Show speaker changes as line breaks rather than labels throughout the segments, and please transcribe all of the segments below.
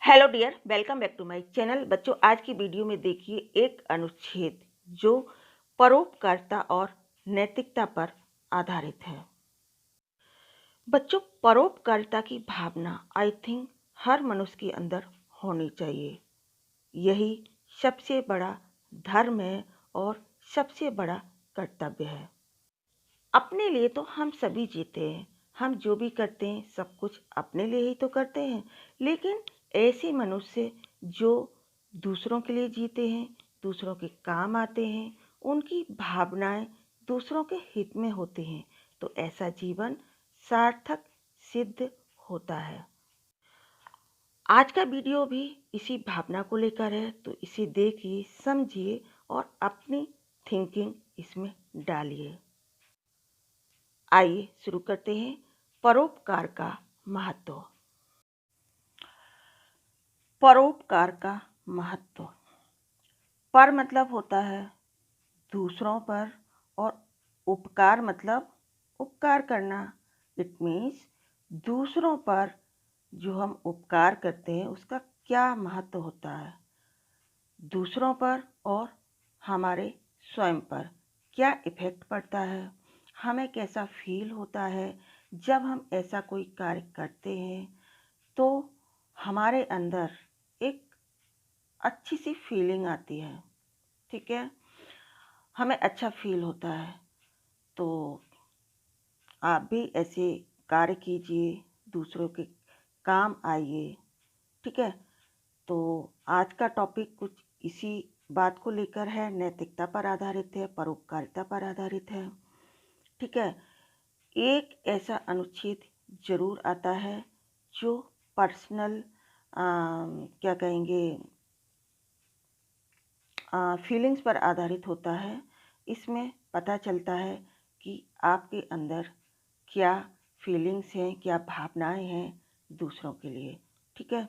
Hello dear, welcome back to my channel. बच्चों, आज की वीडियो में देखिए एक अनुच्छेद जो परोपकारिता और नैतिकता पर आधारित है। बच्चों, परोपकारिता की भावना आई थिंक हर मनुष्य के अंदर होनी चाहिए। यही सबसे बड़ा धर्म है और सबसे बड़ा कर्तव्य है। अपने लिए तो हम सभी जीते हैं, हम जो भी करते हैं सब कुछ अपने लिए ही तो करते हैं। लेकिन ऐसे मनुष्य जो दूसरों के लिए जीते हैं, दूसरों के काम आते हैं, उनकी भावनाएं दूसरों के हित में होते हैं, तो ऐसा जीवन सार्थक सिद्ध होता है। आज का वीडियो भी इसी भावना को लेकर है, तो इसे देखिए, समझिए और अपनी थिंकिंग इसमें डालिए। आइए शुरू करते हैं। परोपकार का महत्व। परोपकार का महत्व। पर मतलब होता है दूसरों पर, और उपकार मतलब उपकार करना। इट मीन्स दूसरों पर जो हम उपकार करते हैं उसका क्या महत्व होता है, दूसरों पर और हमारे स्वयं पर क्या इफ़ेक्ट पड़ता है, हमें कैसा फील होता है जब हम ऐसा कोई कार्य करते हैं। तो हमारे अंदर एक अच्छी सी फीलिंग आती है, ठीक है, हमें अच्छा फील होता है। तो आप भी ऐसे कार्य कीजिए, दूसरों के काम आइए, ठीक है। तो आज का टॉपिक कुछ इसी बात को लेकर है, नैतिकता पर आधारित है, परोपकारिता पर आधारित है, ठीक है। एक ऐसा अनुच्छेद जरूर आता है जो पर्सनल क्या कहेंगे फीलिंग्स पर आधारित होता है। इसमें पता चलता है कि आपके अंदर क्या फीलिंग्स हैं, क्या भावनाएं हैं दूसरों के लिए, ठीक है।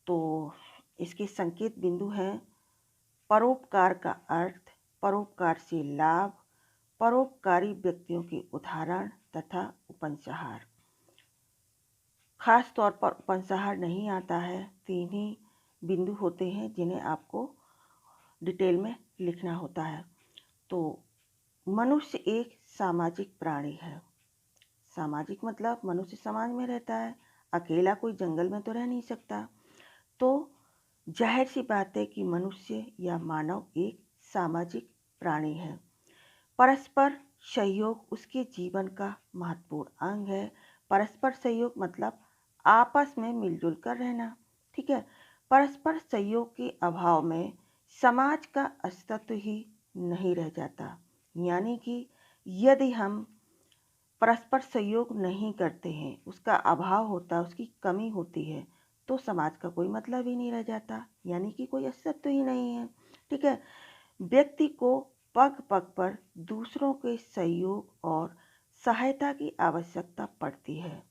तो इसके संकेत बिंदु हैं परोपकार का अर्थ, परोपकार से लाभ, परोपकारी व्यक्तियों के उदाहरण तथा उपसंहार। खास तौर पर उपसंहार नहीं आता है, 3 ही बिंदु होते हैं जिन्हें आपको डिटेल में लिखना होता है। तो मनुष्य एक सामाजिक प्राणी है। सामाजिक मतलब मनुष्य समाज में रहता है, अकेला कोई जंगल में तो रह नहीं सकता। तो जाहिर सी बात है कि मनुष्य या मानव एक सामाजिक प्राणी है। परस्पर सहयोग उसके जीवन का महत्वपूर्ण अंग है। परस्पर सहयोग मतलब आपस में मिलजुल कर रहना, ठीक है। परस्पर सहयोग के अभाव में समाज का अस्तित्व ही नहीं रह जाता। यानी कि यदि हम परस्पर सहयोग नहीं करते हैं, उसका अभाव होता है, उसकी कमी होती है, तो समाज का कोई मतलब ही नहीं रह जाता, यानी कि कोई अस्तित्व ही नहीं है, ठीक है। व्यक्ति को पग पग पर दूसरों के सहयोग और सहायता की आवश्यकता पड़ती है।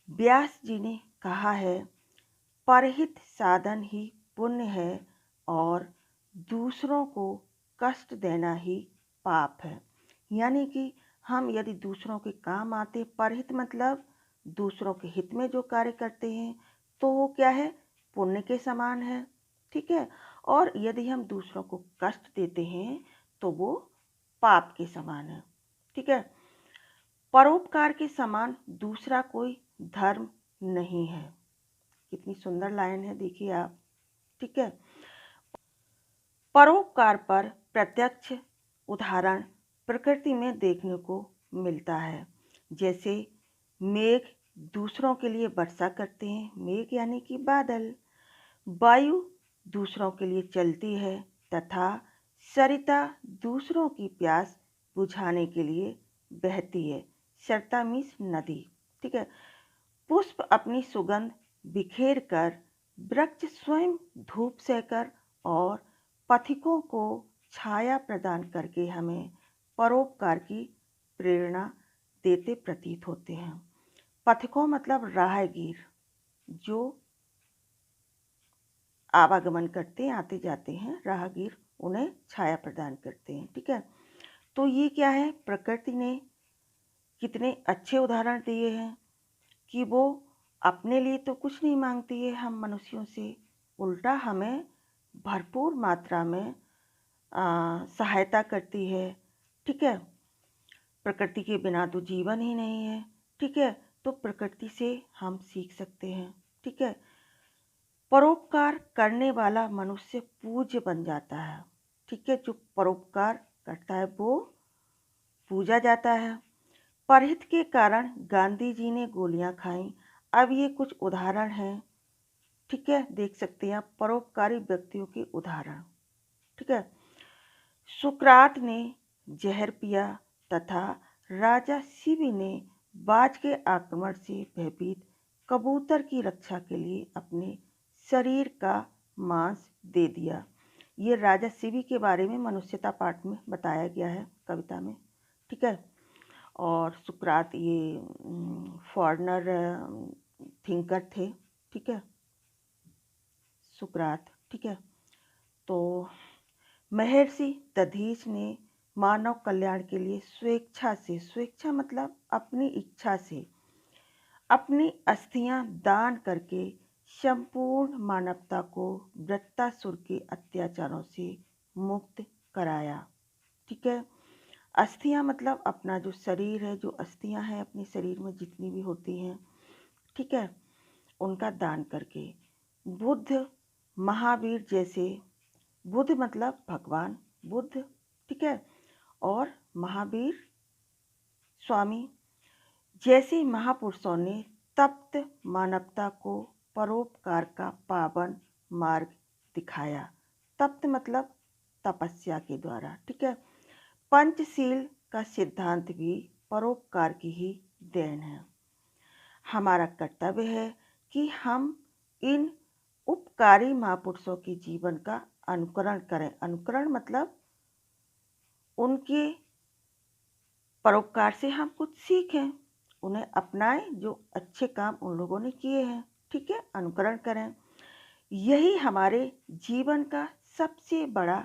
व्यास जी ने कहा है, परहित साधन ही पुण्य है और दूसरों को कष्ट देना ही पाप है। यानी कि हम यदि दूसरों के काम आते, परहित मतलब दूसरों के हित में जो कार्य करते हैं, तो वो क्या है, पुण्य के समान है, ठीक है। और यदि हम दूसरों को कष्ट देते हैं तो वो पाप के समान है, ठीक है। परोपकार के समान दूसरा कोई धर्म नहीं है। कितनी सुंदर लाइन है, देखिए आप, ठीक है। परोपकार पर प्रत्यक्ष उदाहरण प्रकृति में देखने को मिलता है। जैसे मेघ दूसरों के लिए वर्षा करते हैं, मेघ यानी कि बादल। वायु दूसरों के लिए चलती है तथा सरिता दूसरों की प्यास बुझाने के लिए बहती है। सरिता मीन्स नदी, ठीक है। पुष्प अपनी सुगंध बिखेर कर, वृक्ष स्वयं धूप सहकर और पथिकों को छाया प्रदान करके हमें परोपकार की प्रेरणा देते प्रतीत होते हैं। पथिकों मतलब राहगीर, जो आवागमन करते हैं, आते जाते हैं, राहगीर उन्हें छाया प्रदान करते हैं, ठीक है। तो ये क्या है, प्रकृति ने कितने अच्छे उदाहरण दिए हैं कि वो अपने लिए तो कुछ नहीं मांगती है हम मनुष्यों से, उल्टा हमें भरपूर मात्रा में सहायता करती है। ठीक है, प्रकृति के बिना तो जीवन ही नहीं है। ठीक है, तो प्रकृति से हम सीख सकते हैं। ठीक है, परोपकार करने वाला मनुष्य पूज्य बन जाता है। ठीक है, जो परोपकार करता है वो पूजा जाता है। परहित के कारण गांधी जी ने गोलियां खाई। अब ये कुछ उदाहरण हैं। ठीक है, देख सकते हैं आप परोपकारी व्यक्तियों के उदाहरण। ठीक है, सुकरात ने जहर पिया तथा राजा शिव ने बाज के आक्रमण से भयभीत कबूतर की रक्षा के लिए अपने शरीर का मांस दे दिया। ये राजा शिवी के बारे में मनुष्यता पाठ में बताया गया है कविता में। ठीक है, और सुकरात ये फॉरेनर थिंकर थे। ठीक है, सुकरात। ठीक है, तो महर्षि दधीच ने मानव कल्याण के लिए स्वेच्छा मतलब अपनी इच्छा से अपनी अस्थियां दान करके संपूर्ण मानवता को वृत्तासुर के अत्याचारों से मुक्त कराया। ठीक है, अस्थियां मतलब अपना जो शरीर है, जो अस्थियां हैं अपने शरीर में जितनी भी होती हैं, ठीक है, उनका दान करके बुद्ध महावीर जैसे, बुद्ध मतलब भगवान बुद्ध, ठीक है, और महावीर स्वामी जैसे महापुरुषों ने तप्त मानवता को परोपकार का पावन मार्ग दिखाया। तप्त मतलब तपस्या के द्वारा। ठीक है, पंचशील का सिद्धांत भी परोपकार की ही देन है। हमारा कर्तव्य है कि हम इन उपकारी महापुरुषों के जीवन का अनुकरण करें। अनुकरण मतलब उनके परोपकार से हम कुछ सीखें, उन्हें अपनाएं, जो अच्छे काम उन लोगों ने किए हैं। ठीक है, अनुकरण करें। यही हमारे जीवन का सबसे बड़ा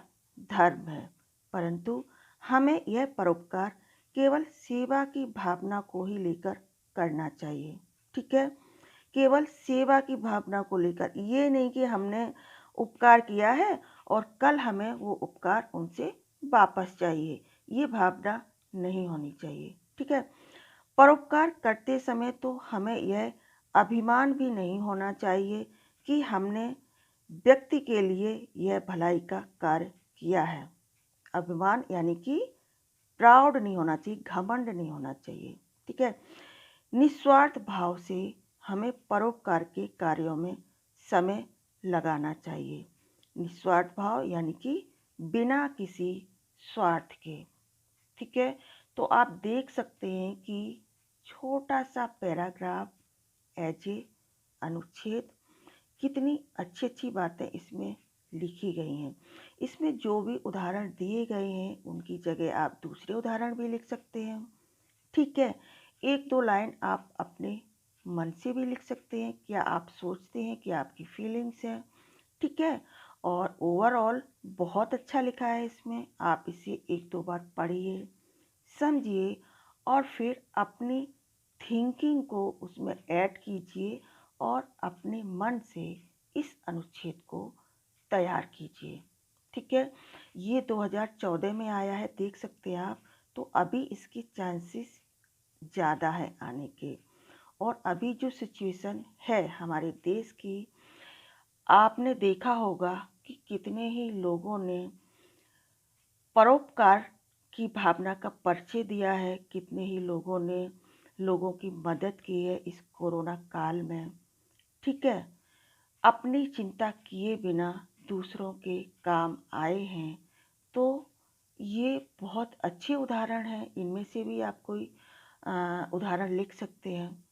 धर्म है। परंतु हमें यह परोपकार केवल सेवा की भावना को ही लेकर करना चाहिए। ठीक है, केवल सेवा की भावना को लेकर, ये नहीं कि हमने उपकार किया है और कल हमें वो उपकार उनसे वापस चाहिए, ये भावना नहीं होनी चाहिए। ठीक है, परोपकार करते समय तो हमें यह अभिमान भी नहीं होना चाहिए कि हमने व्यक्ति के लिए यह भलाई का कार्य किया है। अभिमान यानी कि प्राउड नहीं होना चाहिए, घमंड नहीं होना चाहिए। ठीक है, निस्वार्थ भाव से हमें परोपकार के कार्यों में समय लगाना चाहिए। निस्वार्थ भाव यानी कि बिना किसी स्वार्थ के। ठीक है, तो आप देख सकते हैं कि छोटा सा पैराग्राफ एज ए अनुच्छेद, कितनी अच्छी अच्छी बातें इसमें लिखी गई हैं। इसमें जो भी उदाहरण दिए गए हैं उनकी जगह आप दूसरे उदाहरण भी लिख सकते हैं। ठीक है, एक दो लाइन आप अपने मन से भी लिख सकते हैं, क्या आप सोचते हैं, क्या आपकी फीलिंग्स हैं। ठीक है, और ओवरऑल बहुत अच्छा लिखा है इसमें। आप इसे एक दो बार पढ़िए, समझिए और फिर अपनी थिंकिंग को उसमें ऐड कीजिए और अपने मन से इस अनुच्छेद को तैयार कीजिए। ठीक है, ये 2014 में आया है, देख सकते हैं आप। तो अभी इसके चांसेस ज़्यादा है आने के। और अभी जो सिचुएशन है हमारे देश की, आपने देखा होगा कि कितने ही लोगों ने परोपकार की भावना का परिचय दिया है, कितने ही लोगों ने लोगों की मदद की है इस कोरोना काल में। ठीक है, अपनी चिंता किए बिना दूसरों के काम आए हैं। तो ये बहुत अच्छे उदाहरण हैं, इनमें से भी आप कोई उदाहरण लिख सकते हैं।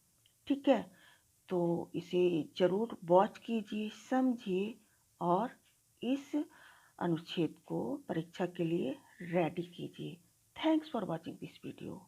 ठीक है, तो इसे ज़रूर वॉच कीजिए, समझिए और इस अनुच्छेद को परीक्षा के लिए रेडी कीजिए। Thanks for watching this video.